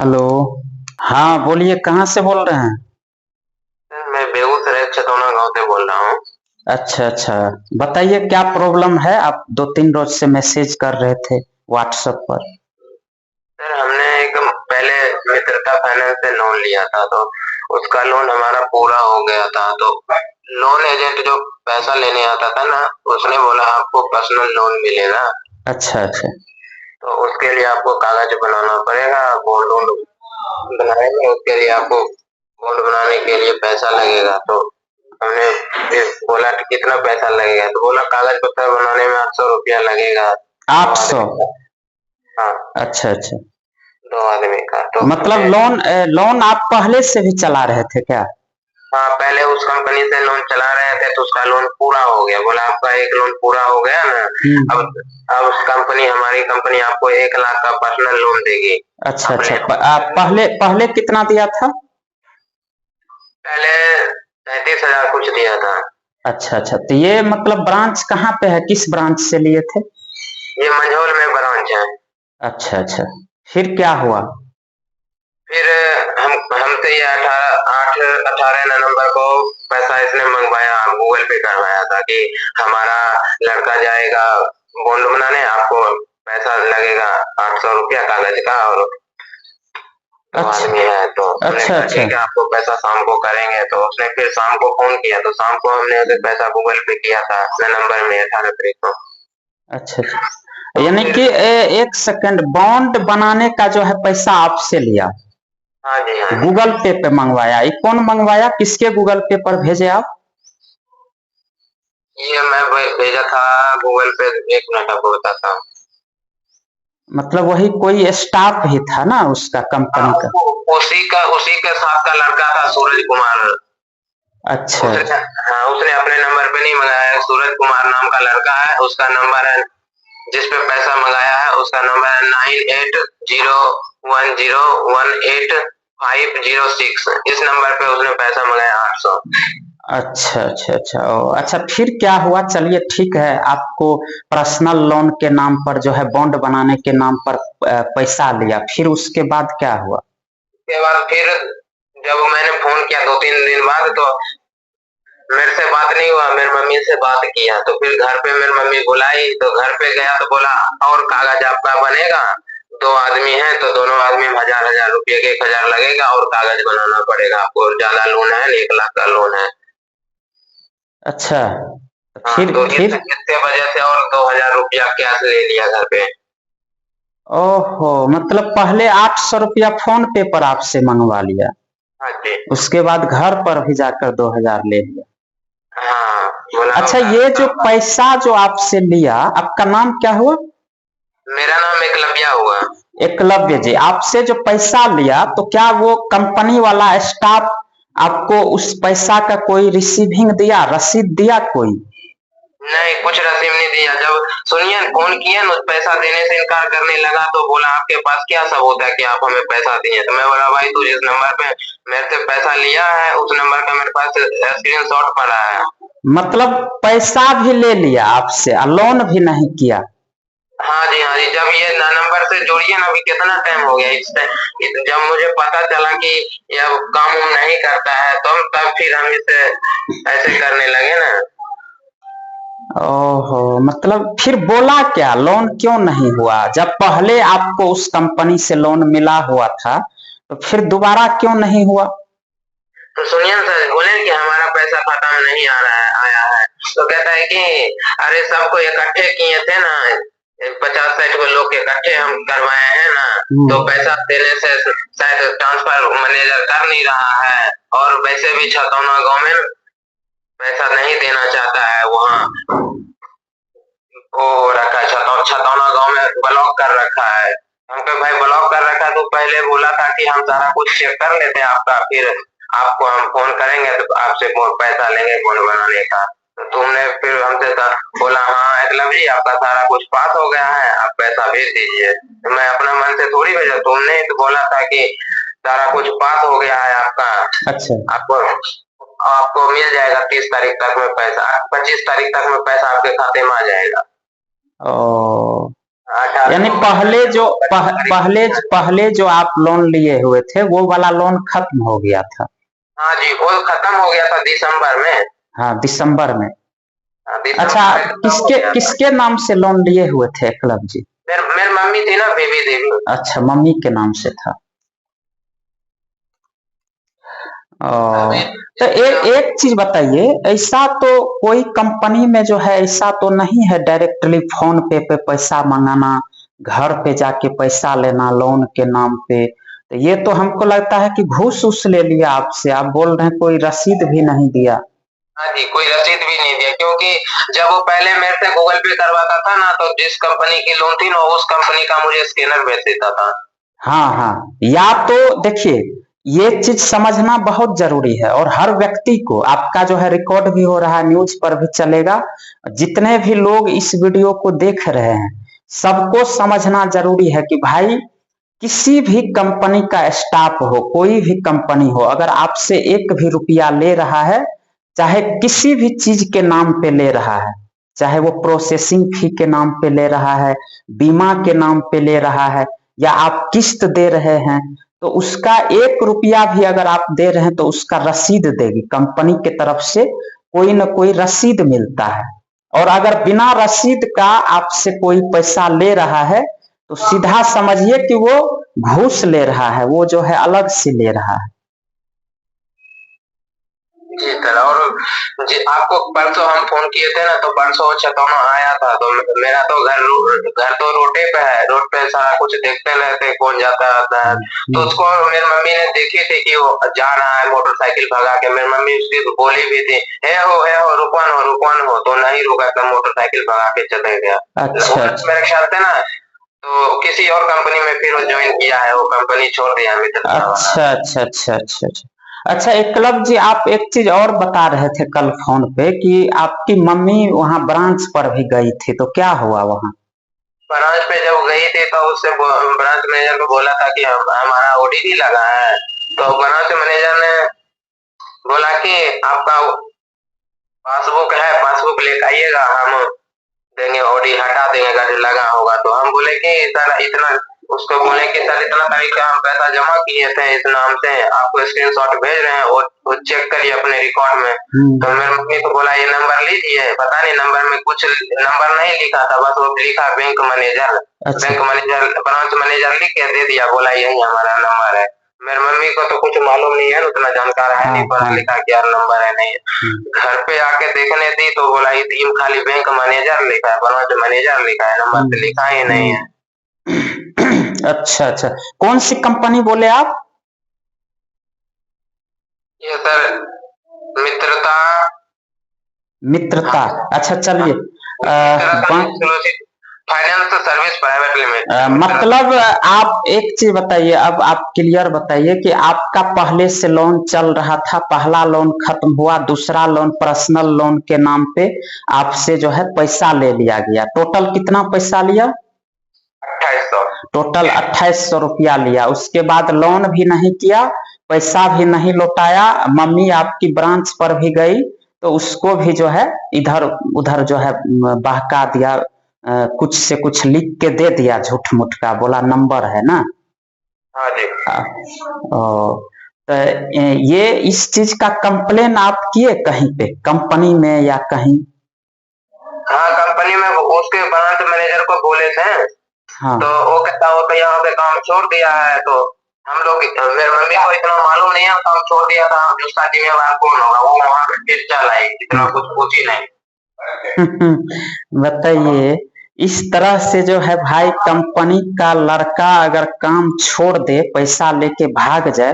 Hello. हाँ बोलिए, कहाँ से बोल रहे हैं? सर, मैं बेगूसराय छतौना गांव से बोल रहा हूँ। अच्छा अच्छा। बताइए क्या प्रॉब्लम है? आप 2-3 रोज से मैसेज कर रहे थे व्हाट्सएप पर। सर, हमने एक पहले मित्रता फाइनेंस से लोन लिया था, तो उसका लोन हमारा पूरा हो गया था। तो लोन एजेंट जो पैसा लेने आता था ना, उसने बोला आपको पर्सनल लोन मिलेगा। अच्छा अच्छा। तो उसके लिए आपको कागज बनाना पड़ेगा, गोल्ड लोन बनाएंगे, उसके लिए आपको गोल्ड बनाने के लिए पैसा लगेगा। तो हमने फिर बोला कि कितना पैसा लगेगा, तो बोला कागज पत्तर बनाने में 800 रुपया लगेगा। दो 800? आदमी का। हाँ, अच्छा अच्छा। 2 आदमी का। तो मतलब हमने, लोन आप पहले से भी चला रहे थे क्या? हाँ, पहले उस कंपनी से लोन चला रहे थे, तो उसका लोन पूरा हो गया। बोला आपका एक लोन पूरा हो गया ना। हम्म। अब उस कंपनी, हमारी कंपनी आपको 1 लाख का पर्सनल लोन देगी। अच्छा अच्छा। अपने आप पहले पहले कितना दिया था? पहले 33,000 कुछ दिया था। अच्छा अच्छा, तो ये मतलब ब्रांच कहाँ पे है? किस ब्रांच से लिए थे? ये मंझौल में ब्रांच है। अच्छा अच्छा। फिर क्या हुआ? फिर हमसे ये 18 नवंबर को पैसा इसने मंगवाया, गूगल पे करवाया था कि हमारा लड़का जाएगा बॉन्ड बनाने, आपको पैसा लगेगा 800 रुपया कागज का। और दो अच्छा आदमी है, तो हमने अच्छा कहा अच्छा। ठीक है, आपको पैसा शाम को करेंगे। तो उसने फिर शाम को फोन किया, तो शाम को हमने उसे पैसा गूगल पे किया था अपने नंबर में 18 तारीख को। अच्छा अच्छा, तो यानी फिर, कि एक सेकंड, बॉन्ड बनाने का जो है पैसा आपसे लिया, हाँ जी, हाँ जी। गूगल पे मंगवाया? ये कौन मंगवाया? किसके गूगल पे पर भेजे आप? ये मैं भेजा था गूगल पे। 1 मिनट आपको बताता हूँ। मतलब वही कोई स्टाफ ही था ना उसका, हाँ, कंपनी का? उसी के साथ का लड़का था, सूरज कुमार। अच्छा उसने, अच्छा। हाँ, उसने अपने नंबर पे नहीं मंगाया है। सूरज कुमार नाम का लड़का है, उसका नंबर है, जिस पे पैसा मंगाया है उसका नंबर है 9801018506। इस नंबर पे उसने पैसा मंगाया 800। अच्छा अच्छा अच्छा। ओ अच्छा, फिर क्या हुआ? चलिए ठीक है, आपको पर्सनल लोन के नाम पर जो है बॉन्ड बनाने के नाम पर पैसा लिया, फिर उसके बाद क्या हुआ? उसके बाद फिर जब मैंने फोन किया 2-3 दिन बाद, तो मेरे से बात नहीं हुआ। मेरी मम्मी से बात किया, तो फिर घर पे मेरी मम्मी बुलाई, तो घर पे गया तो बोला और कागज आपका बनेगा। 2 आदमी हैं, तो दोनों आदमी में 1,000 1,000 रुपये के 1,000 लगेगा, और कागज बनाना पड़ेगा आपको। ज्यादा लोन है, 1 लाख का लोन है। अच्छा, हाँ, फिर तो फिर इसके वजह से और 2,000 रुपया कैश ले लिया घर पे। ओहो, मतलब पहले 800 रुपया फोन पे पर आपसे मंगवा लिया, हाँ जी। उसके बाद घर पर भी जाकर 2,000 ले लिया। हाँ, बोला अच्छा, ये जो पैसा जो आपसे लिया, आपका नाम क्या हुआ? मेरा नाम एकलव्या हुआ। एकलव्य जी। आपसे जो पैसा लिया तो क्या वो कंपनी वाला स्टाफ आपको उस पैसा का कोई रिसीविंग दिया, रसीद दिया कोई? नहीं, कुछ रसीद नहीं दिया। जब सुनिए, फोन किया ना, पैसा देने से इनकार करने लगा, तो बोला आपके पास क्या सबूत है कि आप हमें पैसा दिए? तो मैं बोला भाई, तू जिस नंबर पे मेरे से पैसा लिया है, उस नंबर का मेरे पास स्क्रीनशॉट पड़ा है। मतलब पैसा भी ले लिया आपसे और लोन भी नहीं किया? हाँ जी, हाँ जी। जब ये नंबर से जोड़िए ना, अभी कितना टाइम हो गया इस टाइम, जब मुझे पता चला कि ये अब काम वाम नहीं करता है, तो तब फिर हम इसे ऐसे करने लगे ना। ओहो, मतलब फिर बोला क्या, लोन क्यों नहीं हुआ? जब पहले आपको उस कंपनी से लोन मिला हुआ था तो फिर दोबारा क्यों नहीं हुआ? तो सुनिए सर, बोले कि हमारा पैसा खाता में नहीं आ रहा है, आया है। तो कहता है कि अरे सबको इकट्ठे किए थे ना, 50-60 को लोग इकट्ठे हम करवाए हैं ना। तो पैसा देने से शायद ट्रांसफर मैनेजर कर नहीं रहा है, और वैसे भी छतौना गांव में पैसा नहीं देना चाहता है। वहाँ वो रखा है, छतौना गांव में ब्लॉक कर रखा है। हम कहे भाई, ब्लॉक कर रखा है तो पहले बोला था कि हम सारा कुछ चेक कर लेते हैं आपका, फिर आपको हम फोन करेंगे तो आपसे पैसा लेंगे बॉन्ड बनाने का। तो तुमने फिर हमसे बोला हाँ एकलव्य जी, आपका सारा कुछ पास हो गया है, आप पैसा भेज दीजिए। तो मैं अपना मन से थोड़ी भेजा, तुमने ही तो बोला था कि सारा कुछ पास हो गया है आपका। अच्छा। आपको आपको मिल जाएगा 30 तारीख तक में पैसा, 25 तारीख तक में पैसा आपके खाते में आ जाएगा। ओ, यानी पहले जो आप लोन लिए हुए थे वो वाला लोन खत्म हो गया था। हाँ जी, वो खत्म हो गया था दिसंबर में। हाँ, दिसंबर में। दिसंबर अच्छा, में खत्म हो गया था। किसके नाम से लोन लिए हुए थे एकलव जी? मेरी मम्मी थी ना, बेबी देवी। अच्छा, मम्मी के नाम से था। तो एक चीज बताइए, ऐसा तो कोई कंपनी में जो है ऐसा तो नहीं है डायरेक्टली फोन पे पैसा मंगाना, घर पे जाके पैसा लेना लोन के नाम पे? तो ये तो हमको लगता है कि घूस उस ले लिया आपसे। आप बोल रहे हैं कोई रसीद भी नहीं दिया। हाँ जी, कोई रसीद भी नहीं दिया, क्योंकि जब वो पहले मेरे से गूगल पे करवाता था ना, तो जिस कंपनी की लोन थी ना उस कंपनी का मुझे स्कैनर भेज देता था। हाँ हाँ, या तो देखिए, ये चीज समझना बहुत जरूरी है और हर व्यक्ति को, आपका जो है रिकॉर्ड भी हो रहा है, न्यूज पर भी चलेगा, जितने भी लोग इस वीडियो को देख रहे हैं सबको समझना जरूरी है कि भाई किसी भी कंपनी का स्टाफ हो, कोई भी कंपनी हो, अगर आपसे एक भी रुपया ले रहा है, चाहे किसी भी चीज के नाम पे ले रहा है, चाहे वो प्रोसेसिंग फी के नाम पे ले रहा है, बीमा के नाम पे ले रहा है, या आप किस्त दे रहे हैं, तो उसका एक रुपया भी अगर आप दे रहे हैं तो उसका रसीद देगी कंपनी के तरफ से, कोई ना कोई रसीद मिलता है। और अगर बिना रसीद का आपसे कोई पैसा ले रहा है तो सीधा समझिए कि वो घूस ले रहा है, वो जो है अलग से ले रहा है। जी सर, और जी आपको परसों हम फोन किए थे ना, तो परसों छतौना आया था, तो मेरा तो घर तो रोडे पे है, रोड पे सारा कुछ देखते रहते कौन जाता आता है। तो उसको मेरी मम्मी ने देखी थी कि वो जा रहा है मोटरसाइकिल भगा के। मेरी मम्मी उसकी बोली भी थी, हे हो रुकवान हो, तो नहीं रुका था, मोटरसाइकिल भगा के चले गया। अच्छा, मेरे ख्याल से ना तो किसी और कंपनी में फिर वो ज्वाइन किया है, वो कंपनी छोड़ दिया मित्र। अच्छा अच्छा अच्छा अच्छा अच्छा। अच्छा एकलव जी, आप एक चीज और बता रहे थे कल फोन पे कि आपकी मम्मी वहां ब्रांच पर भी गई थी, तो क्या हुआ वहां? ब्रांच पे जब गई थी तो उससे ब्रांच मैनेजर को बोला था कि हमारा ओटीपी लगा है। तो ब्रांच मैनेजर ने बोला कि आपका पासबुक है, पासबुक लेकर आइएगा, हम देंगे, ओडी हटा देंगे अगर लगा होगा तो। हम बोले कि सर इतना, उसको बोले कि सर इतना तारीख का हम पैसा जमा किए थे इस नाम से, आपको स्क्रीनशॉट भेज रहे हैं और वो चेक करिए अपने रिकॉर्ड में। तो मेरे मम्मी को बोला ये नंबर लीजिए, पता नहीं नंबर में कुछ नंबर नहीं लिखा था, बस वो लिखा बैंक मैनेजर। अच्छा। बैंक मैनेजर, ब्रांच मैनेजर लिख के दे दिया, बोला यही हमारा नंबर है। मेरी मम्मी को तो कुछ मालूम नहीं है, उतना जानकार है नहीं, पढ़ा लिखा क्या नंबर है नहीं। घर पे आके देखने दी तो बोला ये खाली बैंक मैनेजर लिखा है, ब्रांच मैनेजर लिखा है, नंबर तो लिखा ही नहीं है। अच्छा अच्छा, कौन सी कंपनी बोले आप? ये सर मित्रता। मित्रता, अच्छा चलिए। Finance service private limited. मतलब आप एक चीज बताइए, अब आप क्लियर बताइए कि आपका पहले से लोन चल रहा था, पहला लोन खत्म हुआ, दूसरा लोन पर्सनल लोन के नाम पे आपसे जो है पैसा ले लिया गया। टोटल कितना पैसा लिया? 2800। टोटल 2800 रुपया लिया। उसके बाद लोन भी नहीं किया, पैसा भी नहीं लौटाया, मम्मी आपकी ब्रांच पर भी गई तो उसको भी जो है इधर उधर जो है बहका दिया, कुछ से कुछ लिख के दे दिया झूठ मूठ का, बोला नंबर है ना। हाँ जी। तो ये इस चीज का कंप्लेन आप किए कहीं पे, कंपनी में या कहीं? हाँ, कंपनी में उसके ब्रांच मैनेजर को बोले थे। हाँ। तो वो कहता वो तो यहाँ पे काम छोड़ दिया है। तो हम लोग, मेरी मम्मी को इतना मालूम नहीं है, काम छोड़ दिया था, उसका जिम्मेवार कौन होगा, वो वहां पे फिर चल आई, इतना कुछ पूछी नहीं। बताइए, इस तरह से जो है भाई, कंपनी का लड़का अगर काम छोड़ दे, पैसा लेके भाग जाए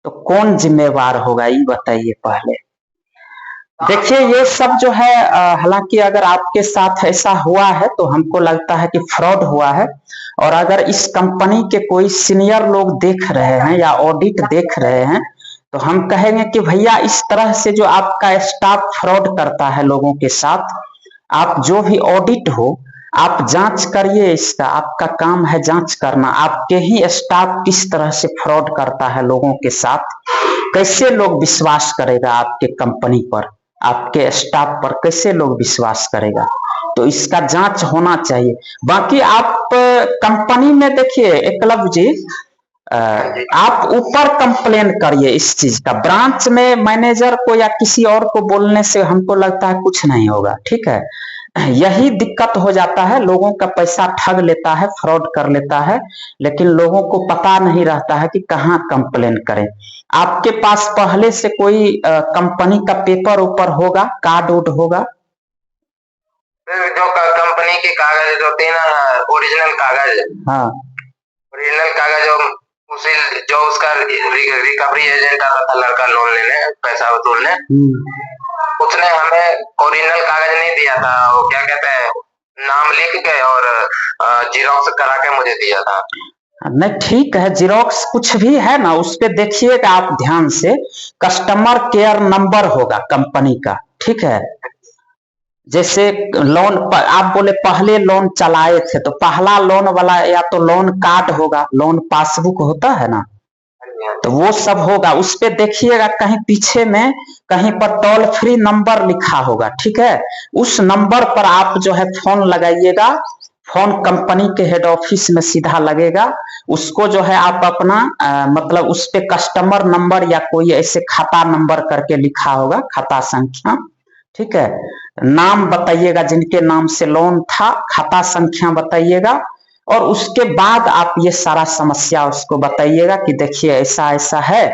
तो कौन जिम्मेवार होगा, ये बताइए पहले। देखिए ये सब जो है, हालांकि अगर आपके साथ ऐसा हुआ है तो हमको लगता है कि फ्रॉड हुआ है, और अगर इस कंपनी के कोई सीनियर लोग देख रहे हैं या ऑडिट देख रहे हैं तो हम कहेंगे कि भैया इस तरह से जो आपका स्टाफ फ्रॉड करता है लोगों के साथ, आप जो भी ऑडिट हो आप जांच करिए इसका, आपका काम है जांच करना, आपके ही स्टाफ किस तरह से फ्रॉड करता है लोगों के साथ। कैसे लोग विश्वास करेगा आपके कंपनी पर, आपके स्टाफ पर कैसे लोग विश्वास करेगा? तो इसका जांच होना चाहिए। बाकी आप कंपनी में देखिए एकलव्य जी, आप ऊपर कंप्लेन करिए इस चीज का। ब्रांच में मैनेजर को या किसी और को बोलने से हमको लगता है कुछ नहीं होगा, ठीक है। यही दिक्कत हो जाता है, लोगों का पैसा ठग लेता है, फ्रॉड कर लेता है, लेकिन लोगों को पता नहीं रहता है कि कहाँ कंप्लेन करें। आपके पास पहले से कोई कंपनी का पेपर ऊपर होगा, कार्ड उड होगा? जो कंपनी के कागज होते हैं ना, ओरिजिनल कागज, हाँ, ओरिजिनल कागज, उसी जो उसका रिकवरी एजेंट आता था लड़का लोन लेने, पैसा वसूलने, उसने हमें ओरिजिनल कागज नहीं दिया था। वो क्या कहते हैं, नाम लिख के और जीरोक्स करा के मुझे दिया था। नहीं ठीक है, जीरोक्स कुछ भी है ना, उस पे देखिएगा आप ध्यान से, कस्टमर केयर नंबर होगा कंपनी का, ठीक है। जैसे लोन आप बोले पहले लोन चलाए थे, तो पहला लोन वाला या तो लोन कार्ड होगा, लोन पासबुक होता है ना, तो वो सब होगा। उस पे देखिएगा कहीं पीछे में कहीं पर टोल फ्री नंबर लिखा होगा, ठीक है। उस नंबर पर आप जो है फोन लगाइएगा, फोन कंपनी के हेड ऑफिस में सीधा लगेगा। उसको जो है आप अपना मतलब उस पे कस्टमर नंबर या कोई ऐसे खाता नंबर करके लिखा होगा, खाता संख्या, ठीक है। नाम बताइएगा जिनके नाम से लोन था, खाता संख्या बताइएगा, और उसके बाद आप ये सारा समस्या उसको बताइएगा कि देखिए ऐसा ऐसा है,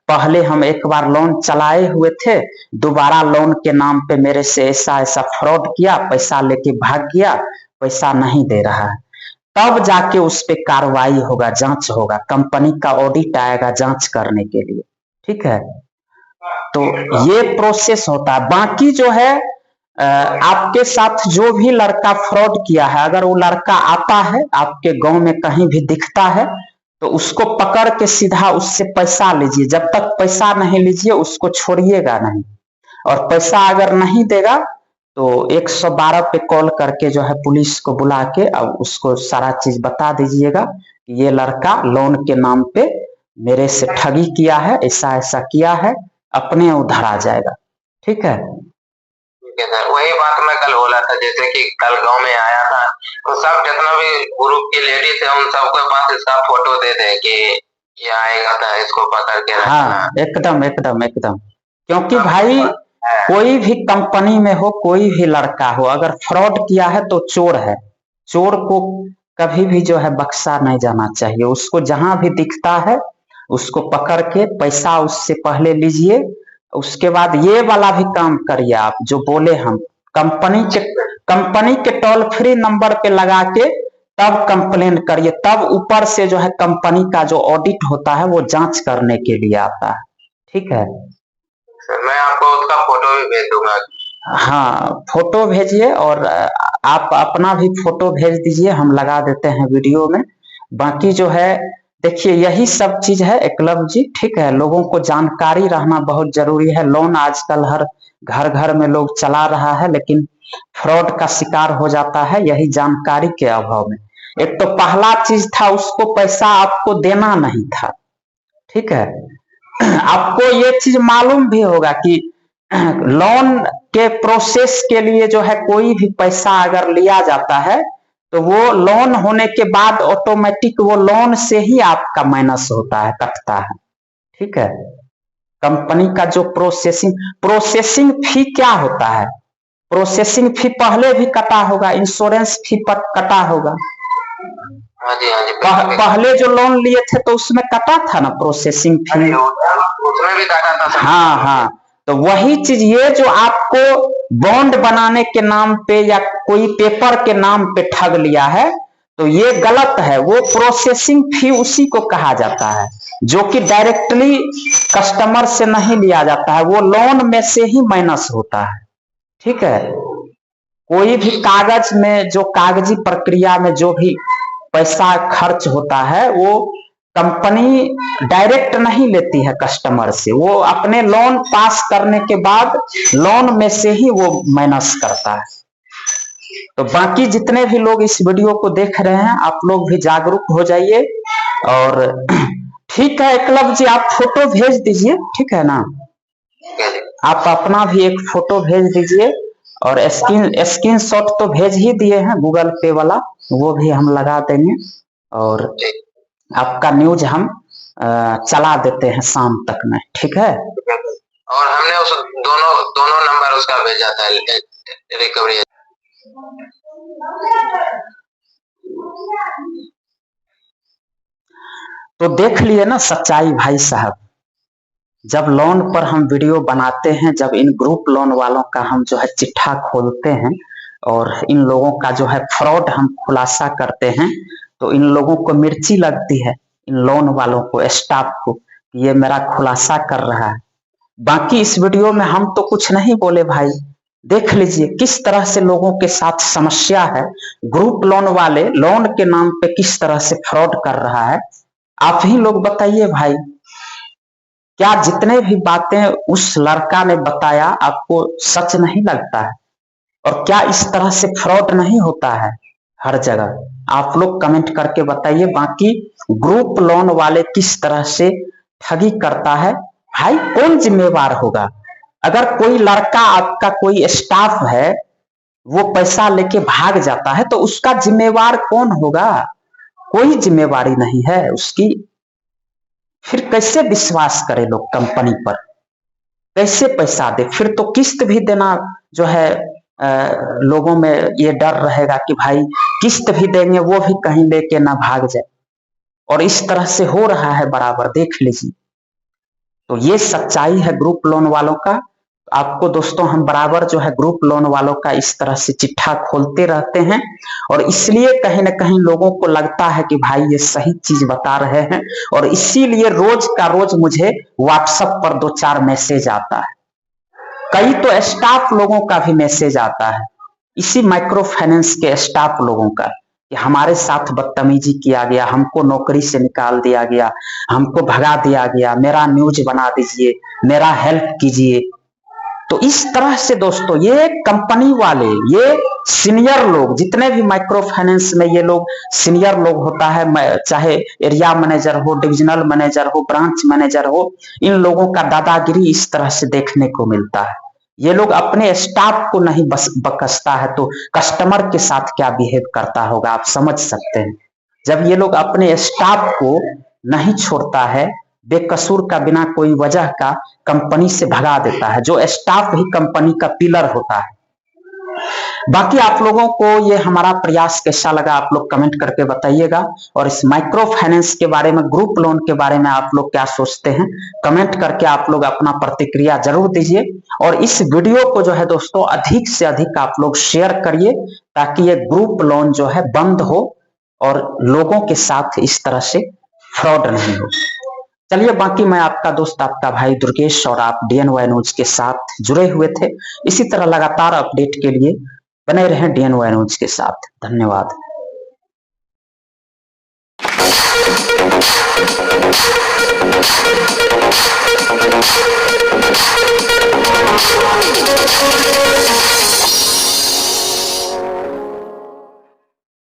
पहले हम एक बार लोन चलाए हुए थे, दोबारा लोन के नाम पे मेरे से ऐसा ऐसा फ्रॉड किया, पैसा लेके भाग गया, पैसा नहीं दे रहा है। तब जाके उस पे कार्रवाई होगा, जांच होगा, कंपनी का ऑडिट आएगा जांच करने के लिए, ठीक है। तो ये प्रोसेस होता है। बाकी जो है आपके साथ जो भी लड़का फ्रॉड किया है, अगर वो लड़का आता है आपके गांव में कहीं भी दिखता है, तो उसको पकड़ के सीधा उससे पैसा लीजिए। जब तक पैसा नहीं लीजिए उसको छोड़िएगा नहीं, और पैसा अगर नहीं देगा तो 112 पे कॉल करके जो है पुलिस को बुला के अब उसको सारा चीज बता दीजिएगा कि ये लड़का लोन के नाम पे मेरे से ठगी किया है, ऐसा ऐसा किया है, अपने उधर आ जाएगा, ठीक है। सर, वही बात मैं कल बोला था, जैसे कि कल गांव में आया था, तो सब जितना भी ग्रुप की लेडीज है उन सबके पास इसका फोटो दे दे कि ये आएगा था, इसको पकड़ के रखना। हाँ, एकदम एकदम एकदम, क्योंकि भाई कोई भी कंपनी में हो, कोई भी लड़का हो, अगर फ्रॉड किया है तो चोर है। चोर को कभी भी जो है बख्शा नहीं जाना चाहिए। उसको जहां भी दिखता है उसको पकड़ के पैसा उससे पहले लीजिए, उसके बाद ये वाला भी काम करिए आप जो बोले हम, कंपनी के टोल फ्री नंबर पे लगा के तब कंप्लेन करिए, तब ऊपर से जो है कंपनी का जो ऑडिट होता है वो जांच करने के लिए आता है, ठीक है। मैं आपको उसका फोटो भी भेज दूंगा। हाँ, फोटो भेजिए, और आप अपना भी फोटो भेज दीजिए, हम लगा देते हैं वीडियो में। बाकी जो है देखिए यही सब चीज है एकलव्य जी, ठीक है। लोगों को जानकारी रहना बहुत जरूरी है। लोन आजकल हर घर घर में लोग चला रहा है, लेकिन फ्रॉड का शिकार हो जाता है यही जानकारी के अभाव में। एक तो पहला चीज था उसको पैसा आपको देना नहीं था, ठीक है। आपको ये चीज मालूम भी होगा कि लोन के प्रोसेस के लिए जो है कोई भी पैसा अगर लिया जाता है तो वो लोन होने के बाद ऑटोमेटिक वो लोन से ही आपका माइनस होता है, कटता है, ठीक है। कंपनी का जो प्रोसेसिंग फी क्या होता है, प्रोसेसिंग फी पहले भी कटा होगा, इंश्योरेंस फी पर कटा होगा। हाँ जी, पहले जो लोन लिए थे तो उसमें कटा था ना प्रोसेसिंग फी, उसमें भी कटा था। हाँ हाँ, तो वही चीज ये जो आपको बॉन्ड बनाने के नाम पे या कोई पेपर के नाम पे ठग लिया है तो ये गलत है। वो प्रोसेसिंग फी उसी को कहा जाता है जो कि डायरेक्टली कस्टमर से नहीं लिया जाता है, वो लोन में से ही माइनस होता है, ठीक है। कोई भी कागज में जो कागजी प्रक्रिया में जो भी पैसा खर्च होता है वो कंपनी डायरेक्ट नहीं लेती है कस्टमर से, वो अपने लोन पास करने के बाद लोन में से ही वो माइनस करता है। तो बाकी जितने भी लोग इस वीडियो को देख रहे हैं आप लोग भी जागरूक हो जाइए। और ठीक है एकलव्य जी, आप फोटो भेज दीजिए, ठीक है ना, आप अपना भी एक फोटो भेज दीजिए और स्क्रीनशॉट तो भेज ही दिए हैं गूगल पे वाला, वो भी हम लगा देंगे और आपका न्यूज हम चला देते हैं शाम तक में, ठीक है। और हमने उस दोनों नंबर उसका भेजा था रिकवरी। तो देख लिए ना सच्चाई भाई साहब, जब लोन पर हम वीडियो बनाते हैं, जब इन ग्रुप लोन वालों का हम जो है चिट्ठा खोलते हैं और इन लोगों का जो है फ्रॉड हम खुलासा करते हैं, तो इन लोगों को मिर्ची लगती है, इन लोन वालों को, स्टाफ को, ये मेरा खुलासा कर रहा है। बाकी इस वीडियो में हम तो कुछ नहीं बोले भाई, देख लीजिए किस तरह से लोगों के साथ समस्या है। ग्रुप लोन वाले लोन के नाम पे किस तरह से फ्रॉड कर रहा है, आप ही लोग बताइए भाई। क्या जितने भी बातें उस लड़का ने बताया आपको सच नहीं लगता है? और क्या इस तरह से फ्रॉड नहीं होता है हर जगह? आप लोग कमेंट करके बताइए। बाकी ग्रुप लोन वाले किस तरह से ठगी करता है भाई, कौन जिम्मेवार होगा? अगर कोई लड़का, आपका कोई स्टाफ है, वो पैसा लेके भाग जाता है तो उसका जिम्मेवार कौन होगा? कोई जिम्मेवारी नहीं है उसकी। फिर कैसे विश्वास करे लोग कंपनी पर, कैसे पैसा दे? फिर तो किस्त भी देना जो है लोगों में ये डर रहेगा कि भाई किस्त भी देंगे वो भी कहीं लेके ना भाग जाए, और इस तरह से हो रहा है बराबर, देख लीजिए। तो ये सच्चाई है ग्रुप लोन वालों का। आपको दोस्तों हम बराबर जो है ग्रुप लोन वालों का इस तरह से चिट्ठा खोलते रहते हैं, और इसलिए कहीं ना कहीं लोगों को लगता है कि भाई ये सही चीज बता रहे हैं, और इसीलिए रोज का रोज मुझे व्हाट्सएप पर 2-4 मैसेज आता है, कई तो स्टाफ लोगों का भी मैसेज आता है, इसी माइक्रो फाइनेंस के स्टाफ लोगों का, कि हमारे साथ बदतमीजी किया गया, हमको नौकरी से निकाल दिया गया, हमको भगा दिया गया, मेरा न्यूज बना दीजिए, मेरा हेल्प कीजिए। तो इस तरह से दोस्तों ये कंपनी वाले, ये सीनियर लोग, जितने भी माइक्रो फाइनेंस में ये लोग सीनियर लोग होता है, चाहे एरिया मैनेजर हो, डिविजनल मैनेजर हो, ब्रांच मैनेजर हो, इन लोगों का दादागिरी इस तरह से देखने को मिलता है। ये लोग अपने स्टाफ को नहीं बकसता है तो कस्टमर के साथ क्या बिहेव करता होगा, आप समझ सकते हैं। जब ये लोग अपने स्टाफ को नहीं छोड़ता है, बेकसूर का, बिना कोई वजह का कंपनी से भगा देता है, जो स्टाफ ही कंपनी का पिलर होता है। बाकी आप लोगों को ये हमारा प्रयास कैसा लगा, आप लोग कमेंट करके बताइएगा। और इस माइक्रो फाइनेंस के बारे में, ग्रुप लोन के बारे में आप लोग क्या सोचते हैं, कमेंट करके आप लोग अपना प्रतिक्रिया जरूर दीजिए। और इस वीडियो को जो है दोस्तों अधिक से अधिक आप लोग शेयर करिए, ताकि ये ग्रुप लोन जो है बंद हो और लोगों के साथ इस तरह से फ्रॉड नहीं हो। चलिए, बाकी मैं आपका दोस्त, आपका भाई दुर्गेश, और आप DNY न्यूज के साथ जुड़े हुए थे। इसी तरह लगातार अपडेट के लिए बने रहें DNY न्यूज के साथ। धन्यवाद।